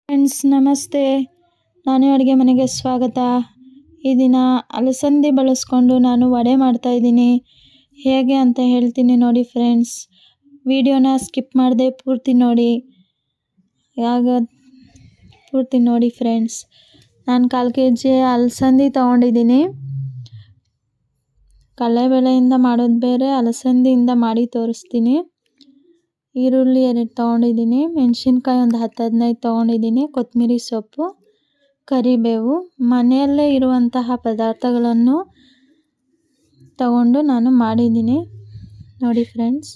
Friends ನಮಸ್ತೆ, ನಾನು ಅಡುಗೆ ಮನೆಗೆ ಸ್ವಾಗತ. ಈ ದಿನ ಅಲಸಂದಿ ಬಳಸ್ಕೊಂಡು ನಾನು ವಡೆ ಮಾಡ್ತಾಯಿದ್ದೀನಿ. ಹೇಗೆ ಅಂತ ಹೇಳ್ತೀನಿ ನೋಡಿ ಫ್ರೆಂಡ್ಸ್. ವಿಡಿಯೋನ ಸ್ಕಿಪ್ ಮಾಡದೆ ಪೂರ್ತಿ ನೋಡಿ. ಪೂರ್ತಿ ನೋಡಿ ಫ್ರೆಂಡ್ಸ್. ನಾನು 1/4 kg ಅಲಸಂದಿ ತೊಗೊಂಡಿದ್ದೀನಿ. ಕಡಲೆಬೇಳೆಯಿಂದ ಮಾಡೋದು ಬೇರೆ, ಅಲಸಂದಿಯಿಂದ ಮಾಡಿ ತೋರಿಸ್ತೀನಿ. ಈರುಳ್ಳಿ 2 ತೊಗೊಂಡಿದ್ದೀನಿ, ಮೆಣಸಿನ್ಕಾಯಿ ಒಂದು 10-15 ತೊಗೊಂಡಿದ್ದೀನಿ, ಕೊತ್ತಂಬರಿ ಸೊಪ್ಪು, ಕರಿಬೇವು, ಮನೆಯಲ್ಲೇ ಇರುವಂತಹ ಪದಾರ್ಥಗಳನ್ನು ತಗೊಂಡು ನಾನು ಮಾಡಿದ್ದೀನಿ ನೋಡಿ ಫ್ರೆಂಡ್ಸ್.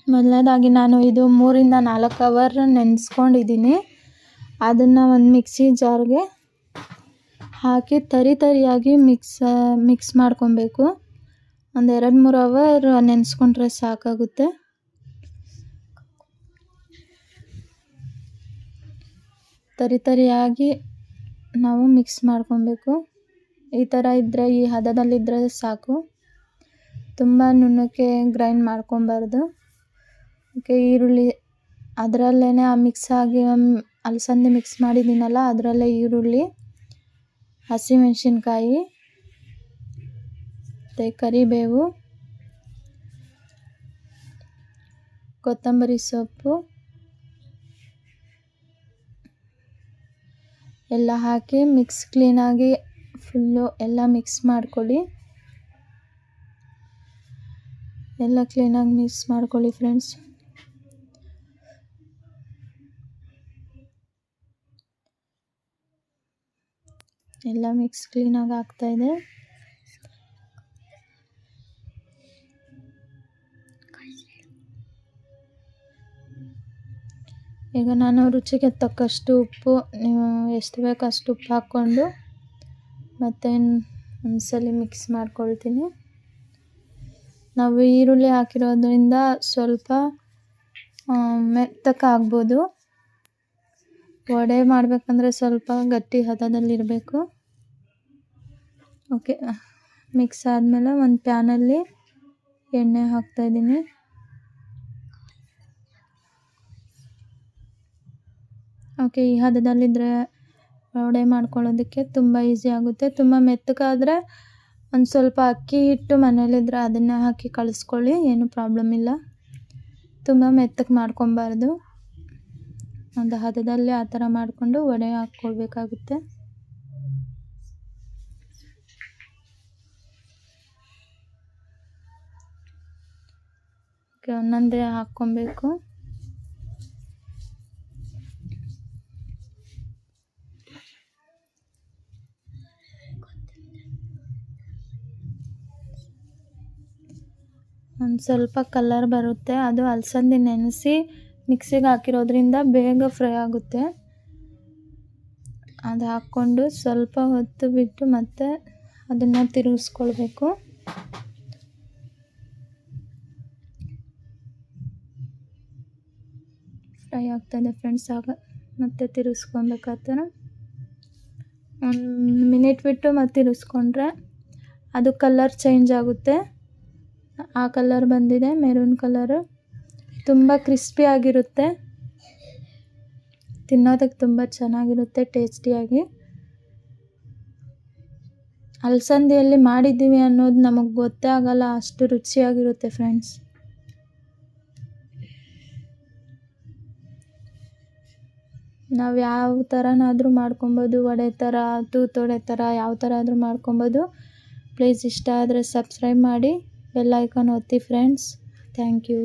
ಮೊದಲನೇದಾಗಿ ನಾನು ಇದು 3-4 ಅವರ್ ನೆನೆಸ್ಕೊಂಡಿದ್ದೀನಿ. ಅದನ್ನು ಒಂದು ಮಿಕ್ಸಿ ಜಾರ್ಗೆ ಹಾಕಿ ತರಿಯಾಗಿ ಮಿಕ್ಸ್ ಮಾಡ್ಕೊಬೇಕು. ಒಂದು 2-3 ಅವರ್ ನೆನೆಸ್ಕೊಂಡ್ರೆ ಸಾಕಾಗುತ್ತೆ. ತರಿಯಾಗಿ ನಾವು ಮಿಕ್ಸ್ ಮಾಡ್ಕೊಬೇಕು. ಈ ಥರ ಇದ್ದರೆ, ಈ ಹದದಲ್ಲಿದ್ದರೆ ಸಾಕು. ತುಂಬ ನುಣ್ಣಕ್ಕೆ ಗ್ರೈಂಡ್ ಮಾಡ್ಕೊಬಾರ್ದು. ಓಕೆ, ಈರುಳ್ಳಿ ಅದರಲ್ಲೇ ಆ ಮಿಕ್ಸ್ ಆಗಿ ಅಲಸಂದಿ ಮಿಕ್ಸ್ ಮಾಡಿದ್ದೀನಲ್ಲ, ಅದರಲ್ಲೇ ಈರುಳ್ಳಿ, ಹಸಿಮೆಣಸಿನ್ಕಾಯಿ ಮತ್ತು ಕರಿಬೇವು, ಕೊತ್ತಂಬರಿ ಸೊಪ್ಪು ಎಲ್ಲ ಹಾಕಿ ಕ್ಲೀನಾಗಿ ಫುಲ್ಲು ಎಲ್ಲ ಮಿಕ್ಸ್ ಮಾಡ್ಕೊಳ್ಳಿ. ಎಲ್ಲ ಕ್ಲೀನಾಗಿ ಮಿಕ್ಸ್ ಮಾಡ್ಕೊಳ್ಳಿ ಫ್ರೆಂಡ್ಸ್. ಎಲ್ಲ ಮಿಕ್ಸ್ ಕ್ಲೀನಾಗಿ ಆಗ್ತಾಯಿದೆ. ಈಗ ನಾನು ರುಚಿಗೆ ತಕ್ಕಷ್ಟು ಉಪ್ಪು, ನೀವು ಎಷ್ಟು ಬೇಕೋ ಅಷ್ಟು ಉಪ್ಪು ಹಾಕ್ಕೊಂಡು ಮತ್ತೆ ಒಂದ್ಸಲ ಮಿಕ್ಸ್ ಮಾಡ್ಕೊಳ್ತೀನಿ. ನಾವು ಈರುಳ್ಳಿ ಹಾಕಿರೋದ್ರಿಂದ ಸ್ವಲ್ಪ ಮೆತ್ತಕ್ಕಾಗ್ಬೋದು. ವಡೆ ಮಾಡಬೇಕಂದ್ರೆ ಸ್ವಲ್ಪ ಗಟ್ಟಿ ಹದದಲ್ಲಿರಬೇಕು. ಓಕೆ, ಮಿಕ್ಸ್ ಆದಮೇಲೆ ಒಂದು ಪ್ಯಾನಲ್ಲಿ ಎಣ್ಣೆ ಹಾಕ್ತಾಯಿದ್ದೀನಿ. ಓಕೆ, ಈ ಹದದಲ್ಲಿದ್ದರೆ ವಡೆ ಮಾಡ್ಕೊಳ್ಳೋದಕ್ಕೆ ತುಂಬ ಈಸಿ ಆಗುತ್ತೆ. ತುಂಬ ಮೆತ್ತಗಾದರೆ ಒಂದು ಸ್ವಲ್ಪ ಅಕ್ಕಿ ಹಿಟ್ಟು ಮನೇಲಿದ್ದರೆ ಅದನ್ನು ಹಾಕಿ ಕಳಿಸ್ಕೊಳ್ಳಿ, ಏನು ಪ್ರಾಬ್ಲಮ್ ಇಲ್ಲ. ತುಂಬ ಮೆತ್ತಗೆ ಮಾಡ್ಕೊಬಾರ್ದು. ಒಂದು ಹದದಲ್ಲಿ ಆ ಥರ ಮಾಡಿಕೊಂಡು ವಡೆ ಹಾಕ್ಕೊಳ್ಬೇಕಾಗುತ್ತೆ. ಓಕೆ, ಒಂದೊಂದೇ ಹಾಕ್ಕೊಬೇಕು. ಒಂದು ಸ್ವಲ್ಪ ಕಲರ್ ಬರುತ್ತೆ. ಅದು ಅಲಸಂದಿ ನೆನೆಸಿ ಮಿಕ್ಸಿಗೆ ಹಾಕಿರೋದ್ರಿಂದ ಬೇಗ ಫ್ರೈ ಆಗುತ್ತೆ. ಅದು ಹಾಕ್ಕೊಂಡು ಸ್ವಲ್ಪ ಹೊತ್ತು ಬಿಟ್ಟು ಮತ್ತೆ ಅದನ್ನು ತಿರುಗಿಸ್ಕೊಳ್ಬೇಕು. ಫ್ರೈ ಆಗ್ತಾಯಿದೆ ಫ್ರೆಂಡ್ಸ್. ಆಗ ಮತ್ತೆ ತಿರುಗಿಸ್ಕೊಬೇಕು. ಆ ಥರ 1 ಮಿನಿಟ್ ಬಿಟ್ಟು ಮತ್ತೆ ತಿರುಗಿಸ್ಕೊಂಡ್ರೆ ಅದು ಕಲರ್ ಚೇಂಜ್ ಆಗುತ್ತೆ. ಆ ಕಲರ್ ಬಂದಿದೆ, ಮೆರೂನ್ ಕಲರು. ತುಂಬ ಕ್ರಿಸ್ಪಿಯಾಗಿರುತ್ತೆ, ತಿನ್ನೋದಕ್ಕೆ ತುಂಬ ಚೆನ್ನಾಗಿರುತ್ತೆ, ಟೇಸ್ಟಿಯಾಗಿ. ಅಲಸಂದಿಯಲ್ಲಿ ಮಾಡಿದ್ದೀವಿ ಅನ್ನೋದು ನಮಗೆ ಗೊತ್ತೇ ಆಗಲ್ಲ, ಅಷ್ಟು ರುಚಿಯಾಗಿರುತ್ತೆ ಫ್ರೆಂಡ್ಸ್. ನಾವು ಯಾವ ಥರನಾದರೂ ಮಾಡ್ಕೊಬೋದು, ವಡೆ ಥರ, ತೂತುವಡೆ ಥರ, ಯಾವ ಥರ ಆದರೂ ಮಾಡ್ಕೊಬೋದು. ಪ್ಲೀಸ್ ಇಷ್ಟ ಆದರೆ ಸಬ್ಸ್ಕ್ರೈಬ್ ಮಾಡಿ, ಬೆಲ್ ಐಕಾನ್ ಒತ್ತಿ ಫ್ರೆಂಡ್ಸ್. Thank you.